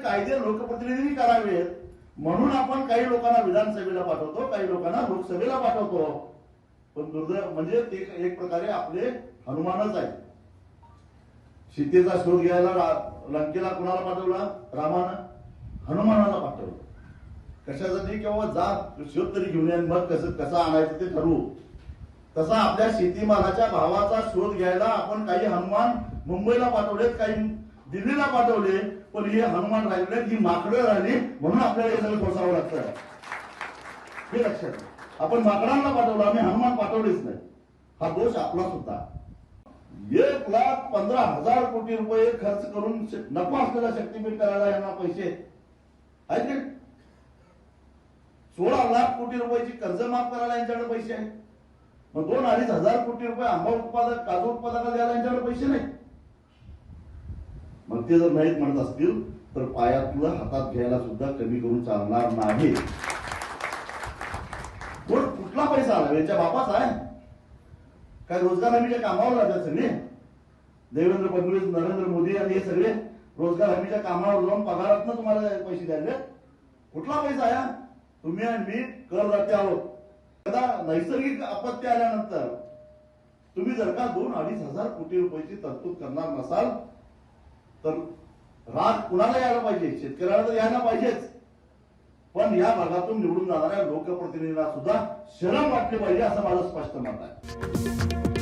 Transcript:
कायदे लोकप्रतिनिधींनी करावेत म्हणून आपण काही लोकांना विधानसभेला पाठवतो, काही लोकांना लोकसभेला पाठवतो. पण दुर्दैव म्हणजे ते एक प्रकारे आपले हनुमानच आहे. सीतेचा शोध घ्यायला लंकेला कुणाला पाठवला? रामानं. हनुमानाला पाठवलं. कशासाठी? किंवा जा शोध तरी घेऊन या, मग कसा आणायचं ते ठरवू. तसा आपल्या शेतीमालाच्या भावाचा शोध घ्यायला आपण काही हनुमान मुंबईला पाठवलेत, काही दिल्लीला पाठवले. पण हे हनुमान राहिले, ही माकडं राहिली, म्हणून आपल्याला हे सगळं सोसावं लागतं. हे लक्षात घ्या. आपण माकडांना पाठवलं, आम्ही हनुमान पाठवलेच नाही. हा दोष आपला सुद्धा. 1,15,000 कोटी रुपये खर्च करून नको असलेला शक्तीपीठ करायला यांना पैसे आहेत. 16 लाख कोटी रुपयाची कर्ज माफ करायला यांच्याकडे पैसे आहेत. मग 2-2.5 कोटी रुपये आंबा उत्पादक, काजू उत्पादकाला द्यायला यांच्याकडे पैसे नाही. मग ते जर नाहीत म्हणत असतील तर पायातलं हातात घ्यायला सुद्धा कमी करून चालणार नाही. कुठला पैसा आला? यांच्या बापाचा आहे काय? रोजगार हमीच्या कामावर जातात सगळे. देवेंद्र फडणवीस, नरेंद्र मोदी आणि हे सगळे रोजगार हमीच्या कामावर जाऊन पगारातनं तुम्हाला पैसे द्यायले. कुठला पैसा आहे? तुम्ही आणि मी करदाते आहोत. नैसर्गिक आपत्ती आल्यानंतर तुम्ही जर का 2-2.5 कोटी रुपयाची तरतूद करणार नसाल तर राग कुणाला यायला पाहिजे? शेतकऱ्याला तर यायला पाहिजेच. पण या भागातून निवडून जाणाऱ्या लोकप्रतिनिधींना सुद्धा शरम वाटली पाहिजे, असं माझं स्पष्ट मत आहे.